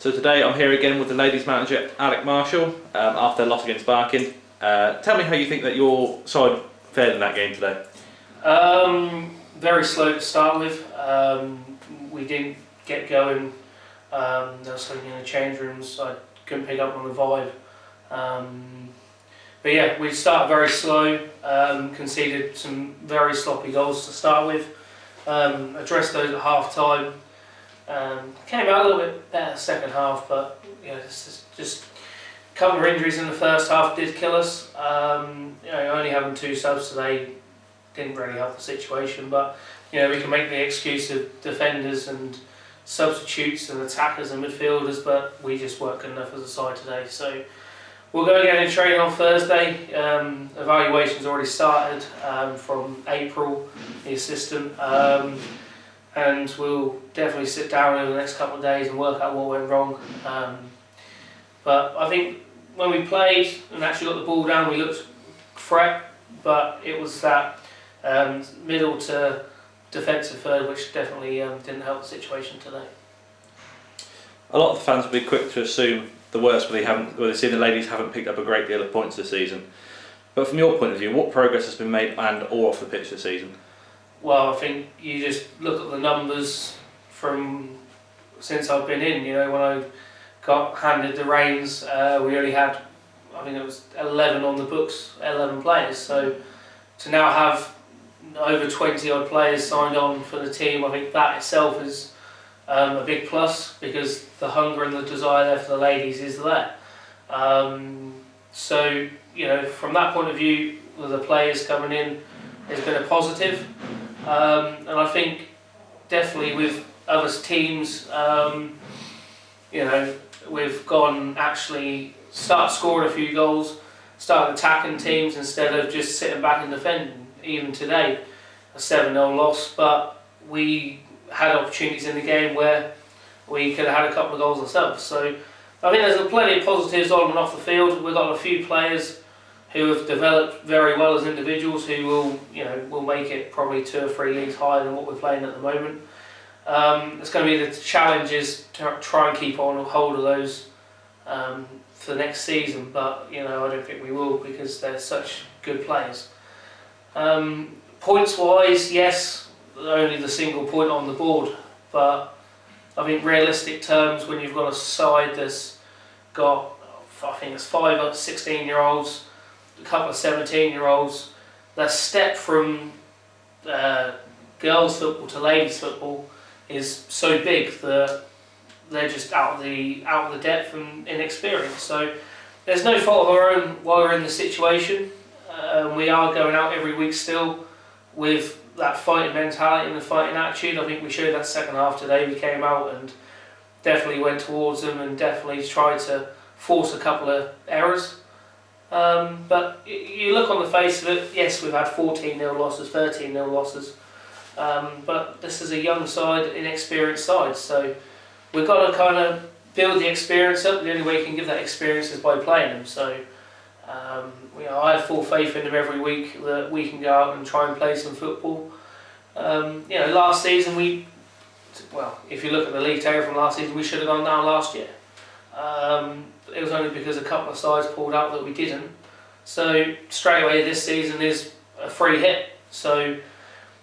So today I'm here again with the ladies manager Alec Marshall after a loss against Barking. Tell me how you think that your side fared in that game today. Very slow to start with. We didn't get going. There was something in the change rooms. I couldn't pick up on the vibe. But yeah, we started very slow. Conceded some very sloppy goals to start with. Addressed those at half time. Came out a little bit better second half, but this is just a couple of injuries in the first half did kill us. Only having 2 subs today didn't really help the situation, but we can make the excuse of defenders and substitutes and attackers and midfielders, but we just weren't good enough as a side today. So we'll go again in training on Thursday. Evaluation's already started from April, the assistant. And we'll definitely sit down over the next couple of days and work out what went wrong. But I think when we played and actually got the ball down, we looked threat, but it was that middle to defensive third which definitely didn't help the situation today. A lot of the fans will be quick to assume the worst, but they see the ladies haven't picked up a great deal of points this season. But from your point of view, what progress has been made and or off the pitch this season? Well, I think you just look at the numbers from since I've been in. When I got handed the reins, we only had, I think it was 11 on the books, 11 players. So to now have over 20 odd players signed on for the team, I think that itself is a big plus, because the hunger and the desire there for the ladies is there. So from that point of view, with the players coming in, has been a positive. And I think definitely with other teams, we've gone actually start scoring a few goals, start attacking teams instead of just sitting back and defending. Even today, a 7-0 loss, but we had opportunities in the game where we could have had a couple of goals ourselves. So I think there's plenty of positives on and off the field. We've got a few players who have developed very well as individuals, who will make it probably 2 or 3 leagues higher than what we're playing at the moment. It's going to be the challenge is to try and keep on hold of those for next season, but I don't think we will, because they're such good players. Points wise, yes, only the single point on the board, but I think realistic terms, when you've got a side that's got, I think it's 5 or 16-year-olds, a couple of 17-year-olds, that step from girls football to ladies football is so big that they're just out of the depth and inexperience. So there's no fault of our own while we're in the situation. We are going out every week still with that fighting mentality and the fighting attitude. I think we showed that second half today. We came out and definitely went towards them and definitely tried to force a couple of errors. But you look on the face of it, yes, we've had 14-0 losses, 13-0 losses, but this is a young side, inexperienced side, so we've got to kind of build the experience up. The only way you can give that experience is by playing them. So I have full faith in them every week that we can go out and try and play some football. Last season if you look at the league table from last season, we should have gone down last year. It was only because a couple of sides pulled out that we didn't. So straight away this season is a free hit. So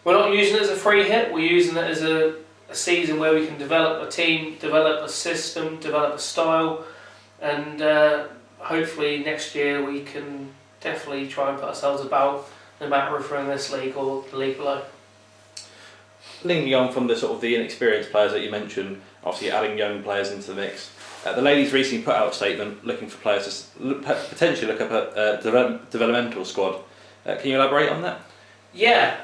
we're not using it as a free hit, we're using it as a season where we can develop a team, develop a system, develop a style, and hopefully next year we can definitely try and put ourselves about, no matter if we're in this league or the league below. Leaning on from the inexperienced players that you mentioned, obviously adding young players into the mix. The ladies recently put out a statement looking for players to potentially look up a developmental squad. Can you elaborate on that? Yeah,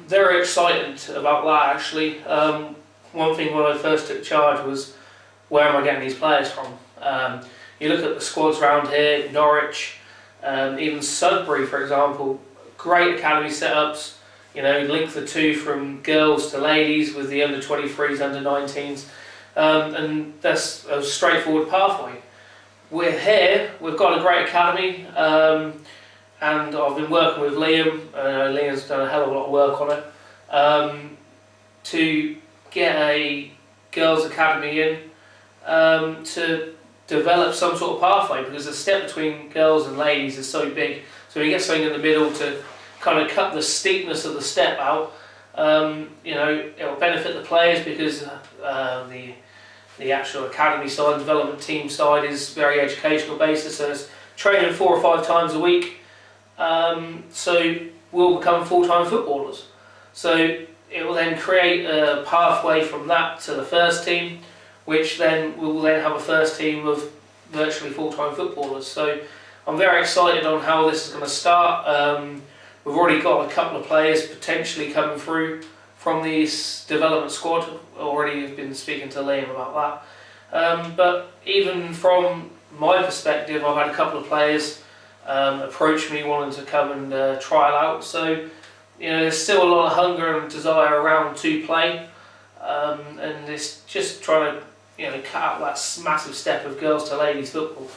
very excited about that actually. One thing when I first took charge was, where am I getting these players from? You look at the squads around here, Norwich, even Sudbury for example, great academy setups. Link the 2 from girls to ladies with the under 23s, under 19s. And that's a straightforward pathway. We're here, we've got a great academy, and I've been working with Liam. Liam's done a hell of a lot of work on it, to get a girls' academy in, to develop some sort of pathway, because the step between girls and ladies is so big. So you get something in the middle to kind of cut the steepness of the step out. You know, it will benefit the players because the actual academy side, development team side is very educational basis, so it's training 4 or 5 times a week. So we'll become full-time footballers. So it will then create a pathway from that to the first team, which then will then have a first team of virtually full-time footballers. So I'm very excited on how this is going to start. We've already got a couple of players potentially coming through from this development squad. Already been speaking to Liam about that. But even from my perspective, I've had a couple of players approach me wanting to come and trial out. So you know, there's still a lot of hunger and desire around to play, and it's just trying to, you know, cut out that massive step of girls to ladies football,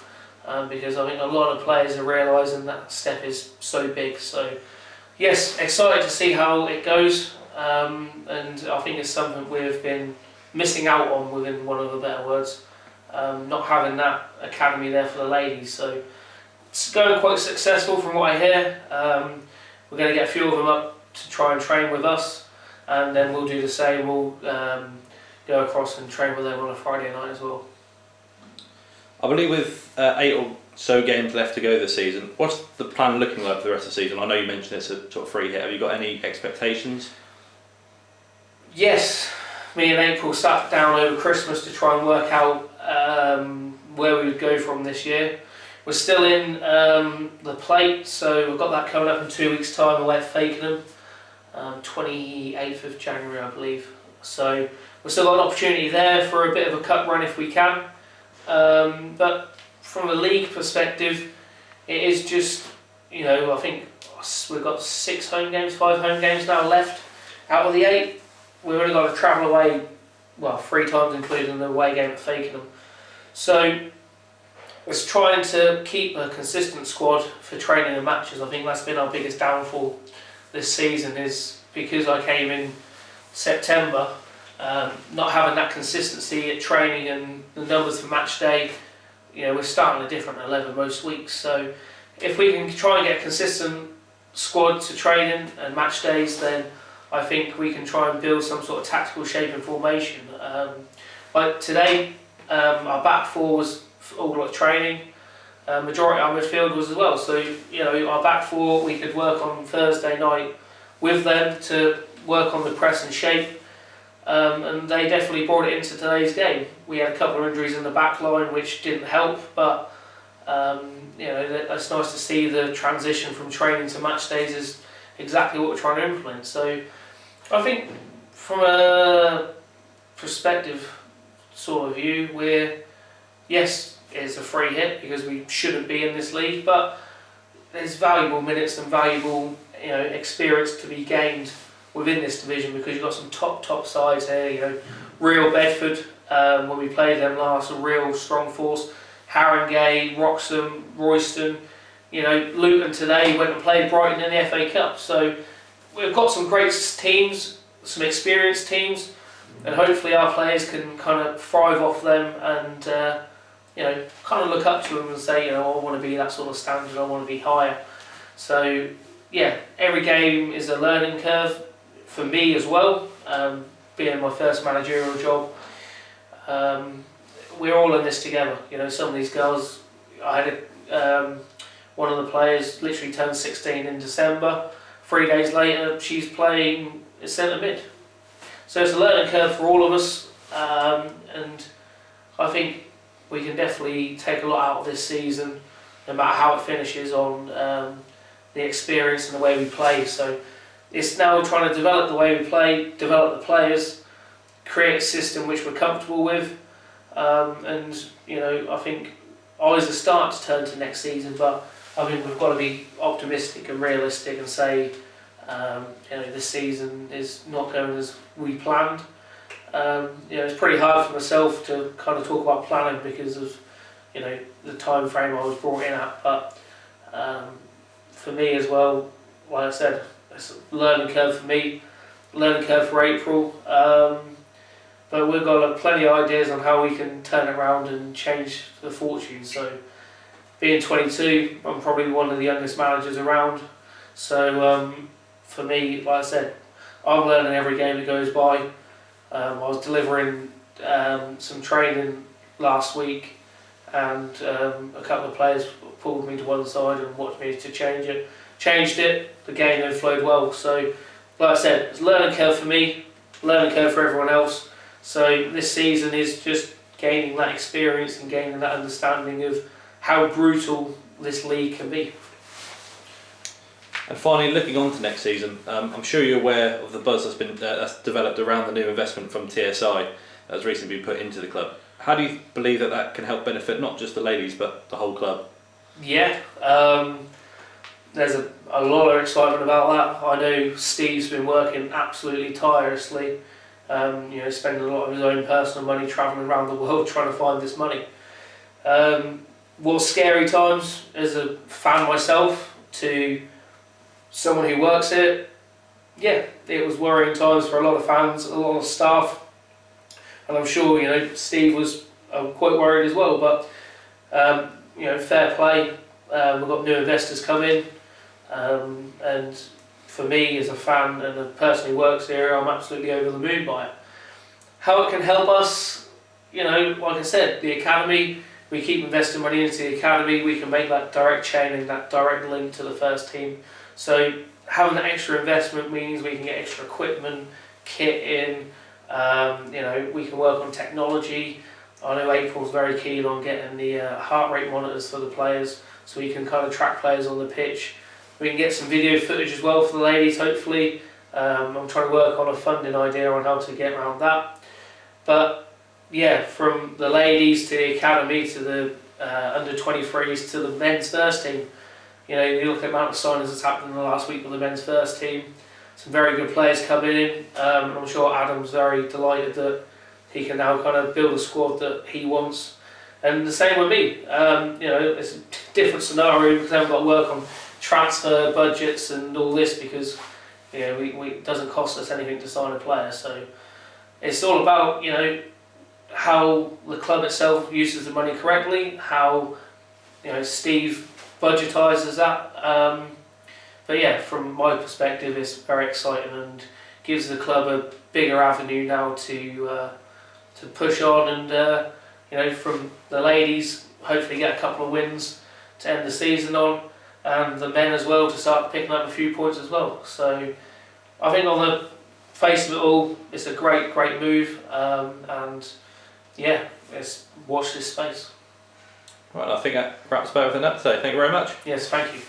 because I think a lot of players are realising that step is so big. So yes, excited to see how it goes, and I think it's something we've been missing out on, within one of the better words, not having that academy there for the ladies. So it's going quite successful from what I hear. We're going to get a few of them up to try and train with us, and then we'll do the same. We'll go across and train with them on a Friday night as well. I believe with 8 or so games left to go this season, what's the plan looking like for the rest of the season? I know you mentioned it's a sort of free hit. Have you got any expectations? Yes, me and April sat down over Christmas to try and work out where we would go from this year. We're still in the plate, so we've got that coming up in 2 weeks' time away at Fakenham, 28th of January, I believe. So we've still got an opportunity there for a bit of a cup run if we can. But from a league perspective, it is just, you know, I think we've got 5 home games now left out of the 8. We've only got to travel away, well, 3 times including the away game at Fakenham. So it's trying to keep a consistent squad for training and matches. I think that's been our biggest downfall this season, is because I came in September, not having that consistency at training and the numbers for match day. You know, we're starting a different 11 most weeks. So if we can try and get a consistent squad to training and match days, then I think we can try and build some sort of tactical shape and formation. Like today, our back 4 was all like training. Majority of our midfield was as well. So you know, our back 4 we could work on Thursday night with them to work on the press and shape, and they definitely brought it into today's game. We had a couple of injuries in the back line which didn't help, but you know, it's nice to see the transition from training to match days is exactly what we're trying to implement. So I think from a perspective sort of view, yes, it's a free hit because we shouldn't be in this league, but there's valuable minutes and valuable, you know, experience to be gained within this division, because you've got some top sides here. You know, Real Bedford, when we played them last, a real strong force. Haringey, Wroxham, Royston. You know, Luton today went and played Brighton in the FA Cup. So we've got some great teams, some experienced teams, and hopefully our players can kind of thrive off them and you know, kind of look up to them and say, you know, I want to be that sort of standard, I want to be higher. So yeah, every game is a learning curve for me as well, being my first managerial job. We're all in this together. You know, some of these girls, I had one of the players literally turned 16 in December. 3 days later, she's playing centre mid. So it's a learning curve for all of us, and I think we can definitely take a lot out of this season, no matter how it finishes, on the experience and the way we play. So it's now trying to develop the way we play, develop the players, create a system which we're comfortable with, and you know, I think eyes are starting to turn to next season, but I think we've got to be optimistic and realistic and say, you know, this season is not going as we planned. You know, it's pretty hard for myself to kind of talk about planning because of, you know, the time frame I was brought in at. But for me as well, like I said, it's a learning curve for me, learning curve for April. but we've got plenty of ideas on how we can turn it around and change the fortune. So, being 22, I'm probably one of the youngest managers around. So, for me, like I said, I'm learning every game that goes by. I was delivering some training last week, and a couple of players pulled me to one side and watched me to change it. Changed it, the game then flowed well. So, like I said, it's a learning curve for me, learning curve for everyone else. So this season is just gaining that experience and gaining that understanding of how brutal this league can be. And finally, looking on to next season, I'm sure you're aware of the buzz that's developed around the new investment from TSI that has recently been put into the club. How do you believe that can help benefit not just the ladies but the whole club? Yeah, there's a lot of excitement about that. I know Steve's been working absolutely tirelessly, spending a lot of his own personal money travelling around the world trying to find this money. Was scary times as a fan myself to someone who works here. Yeah, it was worrying times for a lot of fans, a lot of staff, and I'm sure Steve was quite worried as well. But fair play. We've got new investors coming, and for me as a fan and a person who works here, I'm absolutely over the moon by it. How it can help us, like I said, the academy. We keep investing money into the academy. We can make that direct chain and that direct link to the first team. So having that extra investment means we can get extra equipment, kit in. We can work on technology. I know April's very keen on getting the heart rate monitors for the players, so we can kind of track players on the pitch. We can get some video footage as well for the ladies, hopefully. I'm trying to work on a funding idea on how to get around that. But yeah, from the ladies to the academy to the under 23s to the men's first team. You look at the amount of signings that's happened in the last week with the men's first team. Some very good players coming in. And I'm sure Adam's very delighted that he can now kind of build a squad that he wants. And the same with me. It's a different scenario because I haven't got to work on transfer budgets and all this because it doesn't cost us anything to sign a player. So it's all about how the club itself uses the money correctly, how Steve budgetises that. But yeah, from my perspective, it's very exciting and gives the club a bigger avenue now to push on and from the ladies, hopefully get a couple of wins to end the season on, and the men as well to start picking up a few points as well. So I think on the face of it all, it's a great move, and yeah, let's watch this space. Right, I think that wraps everything up today. Thank you very much. Yes, thank you.